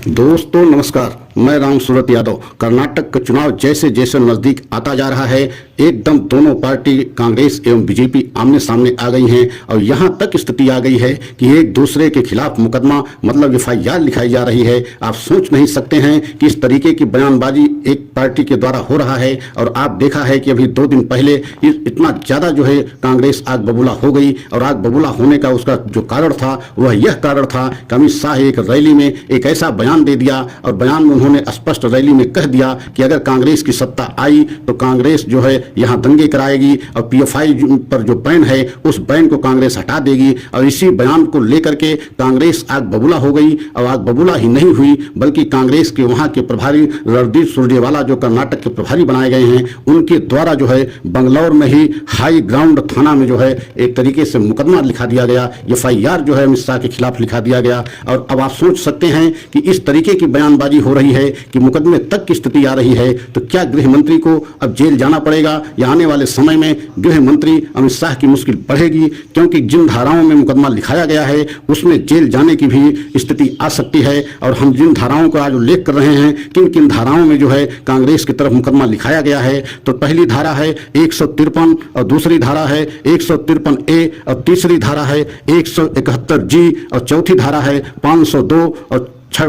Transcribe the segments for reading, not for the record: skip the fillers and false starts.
दोस्तों नमस्कार, मैं राम सूरत यादव। कर्नाटक का चुनाव जैसे जैसे नजदीक आता जा रहा है, एकदम दोनों पार्टी कांग्रेस एवं बीजेपी आमने सामने आ गई हैं और यहां तक स्थिति आ गई है कि एक दूसरे के खिलाफ मुकदमा मतलब एफआईआर लिखाई जा रही है। आप सोच नहीं सकते हैं कि इस तरीके की बयानबाजी एक पार्टी के द्वारा हो रहा है। और आप देखा है कि अभी 2 दिन पहले इतना ज्यादा जो है कांग्रेस आग बबूला हो गई और आग बबूला होने का उसका जो कारण था वह यह कारण था कि अमित शाह एक रैली में एक ऐसा बयान दे दिया और बयान में उन्होंने स्पष्ट रैली में कह दिया कि अगर कांग्रेस की सत्ता आई तो कांग्रेस जो है यहां दंगे कराएगी और पीएफआई पर जो बैन है उस बैन को कांग्रेस हटा देगी। और इसी बयान को लेकर के कांग्रेस आग बबूला हो गई। और आग बबूला ही नहीं हुई बल्कि कांग्रेस के वहां के प्रभारी रणदीप सुरजेवाला जो कर्नाटक के प्रभारी बनाए गए हैं उनके द्वारा जो है बंगलौर में ही हाई ग्राउंड थाना में जो है एक तरीके से मुकदमा लिखा दिया गया, एफआईआर जो है अमित शाह के खिलाफ लिखा दिया गया। और अब आप सोच सकते हैं कि इस तरीके की बयानबाजी हो रही है कि मुकदमे तक की स्थिति आ रही है, तो क्या गृह मंत्री को अब जेल जाना पड़ेगा या आने वाले समय में गृह मंत्री अमित शाह की मुश्किल बढ़ेगी? क्योंकि जिन धाराओं में मुकदमा लिखाया गया है उसमें जेल जाने की भी स्थिति आ सकती है। और हम जिन धाराओं का आज उल्लेख कर रहे हैं, किन किन धाराओं में जो है कांग्रेस की तरफ मुकदमा लिखाया गया है, तो पहली धारा है 153 और दूसरी धारा है 153A और तीसरी धारा है 171G और चौथी धारा है 502 और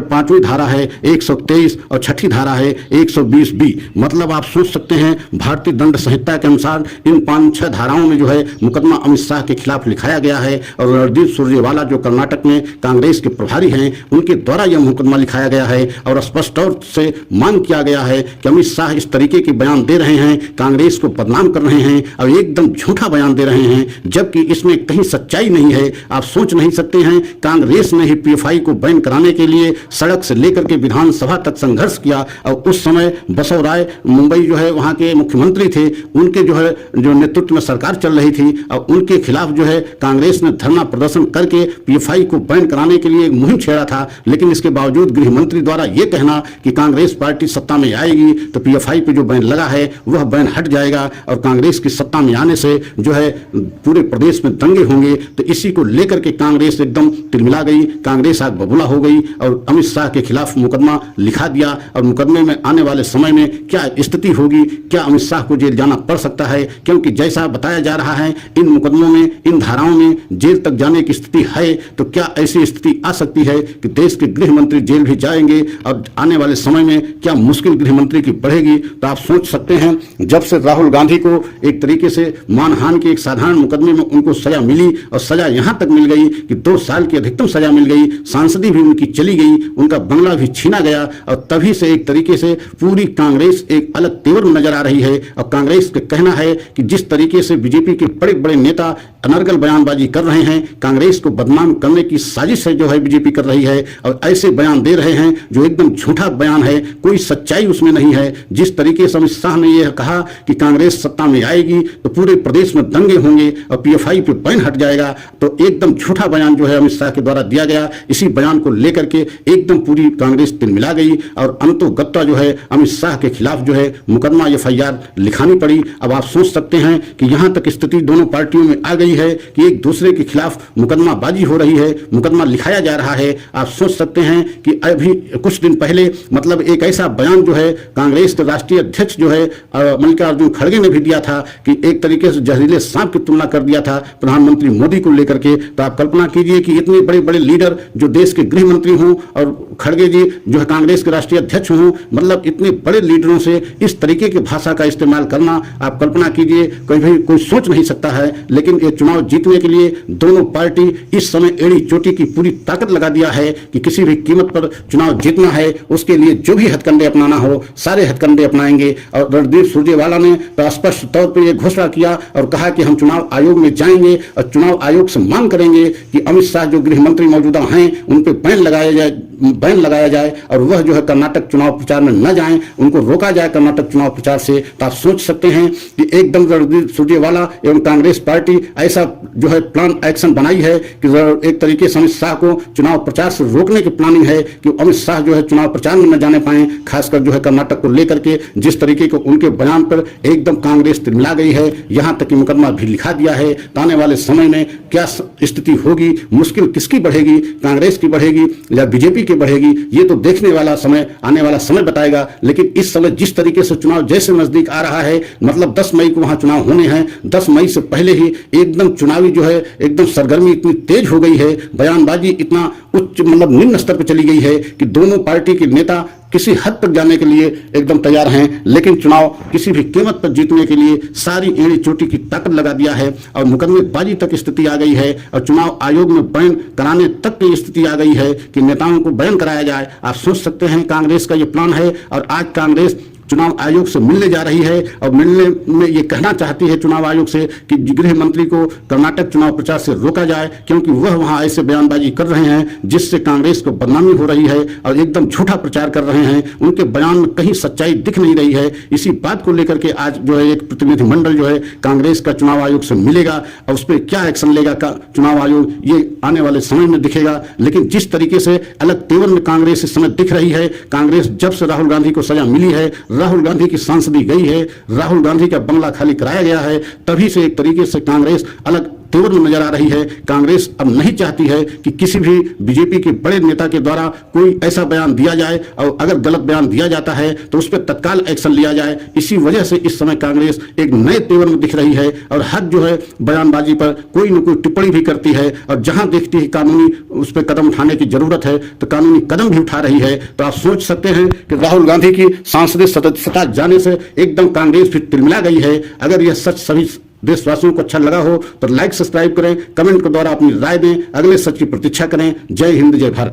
पांचवी धारा है 123 और छठी धारा है 120B। मतलब आप सोच सकते हैं भारतीय दंड संहिता के अनुसार इन 5-6 धाराओं में जो है मुकदमा अमित शाह के खिलाफ लिखाया गया है। और रणदीप सुरजेवाला जो कर्नाटक में कांग्रेस के प्रभारी हैं उनके द्वारा यह मुकदमा लिखाया गया है और स्पष्ट तौर से मांग किया गया है कि अमित शाह इस तरीके के बयान दे रहे हैं, कांग्रेस को बदनाम कर रहे हैं और एकदम झूठा बयान दे रहे हैं, जबकि इसमें कहीं सच्चाई नहीं है। आप सोच नहीं सकते हैं कांग्रेस ने ही पीएफआई को बैन कराने के लिए सड़क से लेकर के विधानसभा तक संघर्ष किया। और उस समय बसव राय मुंबई जो है वहां के मुख्यमंत्री थे, उनके जो है जो नेतृत्व में सरकार चल रही थी और उनके खिलाफ जो है कांग्रेस ने धरना प्रदर्शन करके पीएफआई को बैन कराने के लिए एक मुहिम छेड़ा था। लेकिन इसके बावजूद गृह मंत्री द्वारा यह कहना कि कांग्रेस पार्टी सत्ता में आएगी तो पीएफआई पे जो बैन लगा है वह बैन हट जाएगा और कांग्रेस की सत्ता में आने से जो है पूरे प्रदेश में दंगे होंगे, तो इसी को लेकर के कांग्रेस एकदम तिलमिला गई, कांग्रेस आग बबूला हो गई और अमित शाह के खिलाफ मुकदमा लिखा दिया। और मुकदमे में आने वाले समय में क्या स्थिति होगी, क्या अमित शाह को जेल जाना पड़ सकता है? क्योंकि जैसा बताया जा रहा है इन मुकदमों में, इन धाराओं में जेल तक जाने की स्थिति है, तो क्या ऐसी स्थिति आ सकती है कि देश के गृह मंत्री जेल भी जाएंगे और आने वाले समय में क्या मुश्किल गृह मंत्री की बढ़ेगी? तो आप सोच सकते हैं जब से राहुल गांधी को एक तरीके से मानहानि के एक साधारण मुकदमे में उनको सजा मिली और सजा यहां तक मिल गई कि 2 साल की अधिकतम सजा मिल गई, सांसदी भी उनकी चली गई, उनका बंगला भी छीना गया और तभी से एक तरीके से पूरी कांग्रेस एक अलग तेवर में नजर आ रही है। और कांग्रेस का कहना है कि जिस तरीके से बीजेपी के बड़े बड़े नेता अनर्गल बयानबाजी कर रहे हैं, कांग्रेस को बदनाम करने की साजिश है जो है बीजेपी कर रही है और ऐसे बयान दे रहे हैं जो एकदम झूठा बयान है, कोई सच्चाई उसमें नहीं है। जिस तरीके से अमित शाह ने यह कहा कि कांग्रेस सत्ता में आएगी तो पूरे प्रदेश में दंगे होंगे और पीएफआई पे बैन हट जाएगा, तो एकदम झूठा बयान जो है अमित शाह के द्वारा दिया गया। इसी बयान को लेकर के एकदम पूरी कांग्रेस तिलमिला गई और अंतोगत्वा जो है अमित शाह के खिलाफ जो है मुकदमा एफआईआर लिखानी पड़ी। अब आप सोच सकते हैं कि यहां तक स्थिति दोनों पार्टियों में आ गई है कि एक दूसरे के खिलाफ मुकदमाबाजी हो रही है, मुकदमा लिखाया जा रहा है। आप सोच सकते हैं कि अभी कुछ दिन पहले मतलब एक ऐसा बयान जो है कांग्रेस के राष्ट्रीय अध्यक्ष जो है मल्लिकार्जुन खड़गे ने भी दिया था कि एक तरीके से जहरीले सांप की तुलना कर दिया था प्रधानमंत्री मोदी को लेकर के। तो आप कल्पना कीजिए कि इतने बड़े बड़े लीडर जो देश के गृह मंत्री हों और खड़गे जी जो है कांग्रेस के राष्ट्रीय अध्यक्ष हों, मतलब इतने बड़े लीडरों से इस तरीके की भाषा का इस्तेमाल करना आप कल्पना कीजिए कोई सोच नहीं सकता है। लेकिन ये चुनाव जीतने के लिए दोनों पार्टी इस समय एड़ी चोटी की पूरी ताकत लगा दिया है कि किसी भी कीमत पर चुनाव जीतना है, उसके लिए जो भी हथकंडे अपनाना हो सारे हथकंडे अपनाएंगे। और रणदीप सुरजेवाला ने तो स्पष्ट तौर पर यह घोषणा किया और कहा कि हम चुनाव आयोग में जाएंगे और चुनाव आयोग से मांग करेंगे कि अमित शाह जो गृह मंत्री मौजूदा हैं उन पर बैन लगाया जाए और वह जो है कर्नाटक चुनाव प्रचार में न जाएं, उनको रोका जाए कर्नाटक चुनाव प्रचार से। तो आप सोच सकते हैं कि एकदम रणदीप सुरजेवाला एवं कांग्रेस पार्टी ऐसा जो है प्लान एक्शन बनाई है कि एक तरीके से अमित शाह को चुनाव प्रचार से रोकने की प्लानिंग है कि अमित शाह जो है चुनाव प्रचार में न जाने पाए, खासकर जो है कर्नाटक को लेकर के जिस तरीके को उनके बयान पर एकदम कांग्रेस तिलमिला गई है, यहां तक कि मुकदमा भी लिखा दिया है। तो आने वाले समय में क्या स्थिति होगी, मुश्किल किसकी बढ़ेगी, कांग्रेस की बढ़ेगी या बीजेपी लेके बढ़ेगी ये तो देखने वाला समय, आने वाला समय बताएगा। लेकिन इस समय जिस तरीके से चुनाव जैसे नजदीक आ रहा है, मतलब 10 मई को वहां चुनाव होने हैं, 10 मई से पहले ही एकदम चुनावी जो है एकदम सरगर्मी इतनी तेज हो गई है, बयानबाजी इतना उच्च मतलब निम्न स्तर पर चली गई है कि दोनों पार्टी के नेता किसी हद तक जाने के लिए एकदम तैयार हैं, लेकिन चुनाव किसी भी कीमत पर जीतने के लिए सारी एड़ी चोटी की ताकत लगा दिया है और मुकदमेबाजी तक स्थिति आ गई है और चुनाव आयोग में बयान कराने तक की स्थिति आ गई है कि नेताओं को बयान कराया जाए। आप सोच सकते हैं कांग्रेस का ये प्लान है और आज कांग्रेस चुनाव आयोग से मिलने जा रही है और मिलने में ये कहना चाहती है चुनाव आयोग से कि गृह मंत्री को कर्नाटक चुनाव प्रचार से रोका जाए, क्योंकि वह वहां ऐसे बयानबाजी कर रहे हैं जिससे कांग्रेस को बदनामी हो रही है और एकदम झूठा प्रचार कर रहे हैं। उनके बयान में कहीं सच्चाई दिख नहीं रही है। इसी बात को लेकर के आज जो है एक प्रतिनिधिमंडल जो है कांग्रेस का चुनाव आयोग से मिलेगा और उस पर क्या एक्शन लेगा चुनाव आयोग, ये आने वाले समय में दिखेगा। लेकिन जिस तरीके से अलग तेवर में कांग्रेस इस समय दिख रही है, कांग्रेस जब से राहुल गांधी को सजा मिली है, राहुल गांधी की सांसदी गई है, राहुल गांधी का बंगला खाली कराया गया है, तभी से एक तरीके से कांग्रेस अलग तेवर में नजर आ रही है। कांग्रेस अब नहीं चाहती है कि किसी भी बीजेपी के बड़े नेता के द्वारा कोई ऐसा बयान दिया जाए और अगर गलत बयान दिया जाता है तो उस पर तत्काल एक्शन लिया जाए। इसी वजह से इस समय कांग्रेस एक नए तेवर में दिख रही है और हद जो है बयानबाजी पर कोई न कोई टिप्पणी भी करती है और जहां देखती है कानूनी उस पर कदम उठाने की जरूरत है तो कानूनी कदम भी उठा रही है। तो आप सोच सकते हैं कि राहुल गांधी की सांसदीय सदस्यता जाने से एकदम कांग्रेस भी तिलमिला गई है। अगर यह सच सभी देशवासियों को अच्छा लगा हो तो लाइक सब्सक्राइब करें, कमेंट के द्वारा अपनी राय दें, अगले सच की प्रतीक्षा करें। जय हिंद, जय भारत।